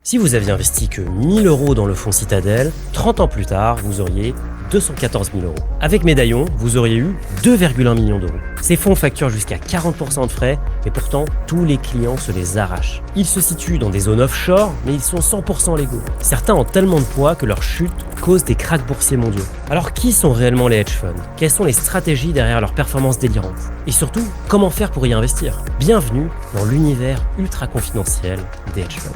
Si vous aviez investi que 1000 € dans le fonds Citadel, 30 ans plus tard, vous auriez 214 000 €. Avec Médaillon, vous auriez eu 2,1 millions d'euros. Ces fonds facturent jusqu'à 40% de frais, mais pourtant, tous les clients se les arrachent. Ils se situent dans des zones offshore, mais ils sont 100% légaux. Certains ont tellement de poids que leur chute cause des krachs boursiers mondiaux. Alors qui sont réellement les hedge funds? Quelles sont les stratégies derrière leur performance délirante? Et surtout, comment faire pour y investir? Bienvenue dans l'univers ultra confidentiel des hedge funds.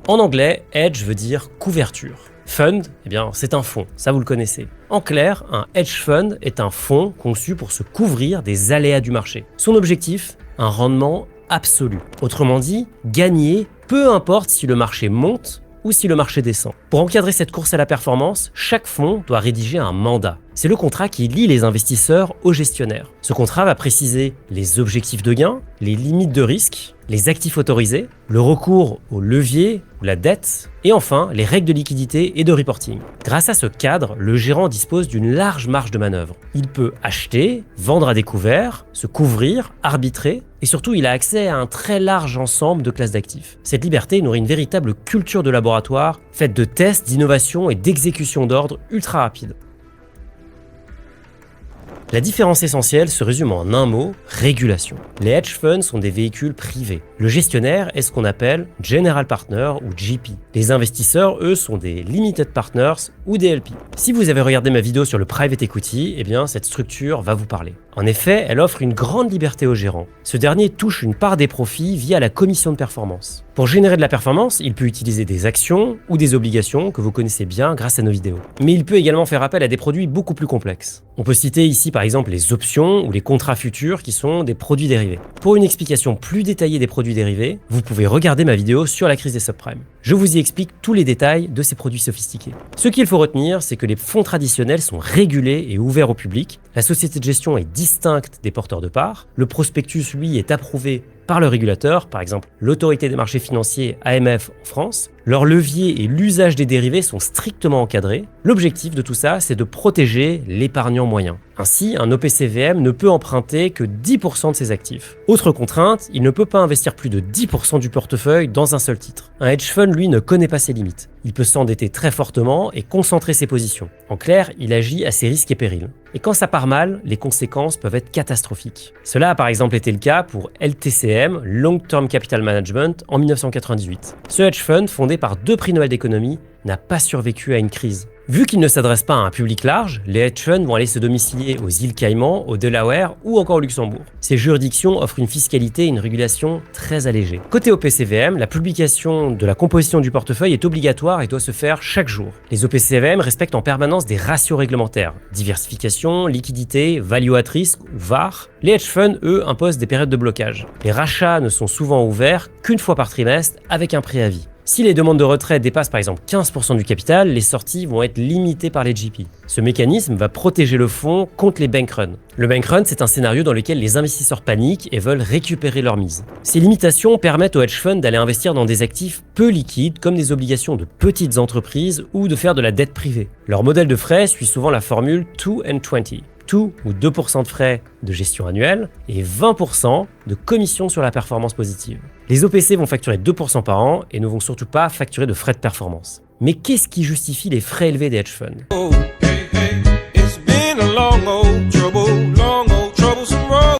En anglais, hedge veut dire couverture. Fund, eh bien, c'est un fonds, ça vous le connaissez. En clair, un hedge fund est un fonds conçu pour se couvrir des aléas du marché. Son objectif, un rendement absolu. Autrement dit, gagner, peu importe si le marché monte ou si le marché descend. Pour encadrer cette course à la performance, chaque fonds doit rédiger un mandat. C'est le contrat qui lie les investisseurs aux gestionnaires. Ce contrat va préciser les objectifs de gain, les limites de risque, les actifs autorisés, le recours au levier ou la dette, et enfin les règles de liquidité et de reporting. Grâce à ce cadre, le gérant dispose d'une large marge de manœuvre. Il peut acheter, vendre à découvert, se couvrir, arbitrer, et surtout il a accès à un très large ensemble de classes d'actifs. Cette liberté nourrit une véritable culture de laboratoire, faite de tests, d'innovation et d'exécution d'ordre ultra rapides. La différence essentielle se résume en un mot, régulation. Les hedge funds sont des véhicules privés. Le gestionnaire est ce qu'on appelle General Partner ou GP. Les investisseurs, eux, sont des Limited Partners ou des LP. Si vous avez regardé ma vidéo sur le Private Equity, eh bien, cette structure va vous parler. En effet, elle offre une grande liberté au gérant. Ce dernier touche une part des profits via la commission de performance. Pour générer de la performance, il peut utiliser des actions ou des obligations que vous connaissez bien grâce à nos vidéos. Mais il peut également faire appel à des produits beaucoup plus complexes. On peut citer ici par exemple les options ou les contrats futurs qui sont des produits dérivés. Pour une explication plus détaillée des produits dérivés, vous pouvez regarder ma vidéo sur la crise des subprimes. Je vous y explique tous les détails de ces produits sophistiqués. Ce qu'il faut retenir, c'est que les fonds traditionnels sont régulés et ouverts au public. La société de gestion est distincte des porteurs de parts. Le prospectus, lui, est approuvé par le régulateur, par exemple l'autorité des marchés financiers AMF en France. Leurs leviers et l'usage des dérivés sont strictement encadrés. L'objectif de tout ça, c'est de protéger l'épargnant moyen. Ainsi, un OPCVM ne peut emprunter que 10% de ses actifs. Autre contrainte, il ne peut pas investir plus de 10% du portefeuille dans un seul titre. Un hedge fund, lui, ne connaît pas ses limites. Il peut s'endetter très fortement et concentrer ses positions. En clair, il agit à ses risques et périls. Et quand ça part mal, les conséquences peuvent être catastrophiques. Cela a par exemple été le cas pour LTCM, Long Term Capital Management, en 1998. Ce hedge fund, fondé par 2 prix Nobel d'économie, n'a pas survécu à une crise. Vu qu'il ne s'adresse pas à un public large, les hedge funds vont aller se domicilier aux îles Caïmans, au Delaware ou encore au Luxembourg. Ces juridictions offrent une fiscalité et une régulation très allégées. Côté OPCVM, la publication de la composition du portefeuille est obligatoire et doit se faire chaque jour. Les OPCVM respectent en permanence des ratios réglementaires, diversification, liquidité, value at risk ou VaR. Les hedge funds, eux, imposent des périodes de blocage. Les rachats ne sont souvent ouverts qu'une fois par trimestre avec un préavis. Si les demandes de retrait dépassent par exemple 15% du capital, les sorties vont être limitées par les GP. Ce mécanisme va protéger le fonds contre les bank runs. Le bank run, c'est un scénario dans lequel les investisseurs paniquent et veulent récupérer leur mise. Ces limitations permettent aux hedge funds d'aller investir dans des actifs peu liquides comme des obligations de petites entreprises ou de faire de la dette privée. Leur modèle de frais suit souvent la formule 2 and 20. 2 ou 2% de frais de gestion annuelle et 20% de commission sur la performance positive. Les OPC vont facturer 2% par an et ne vont surtout pas facturer de frais de performance. Mais qu'est-ce qui justifie les frais élevés des hedge funds ?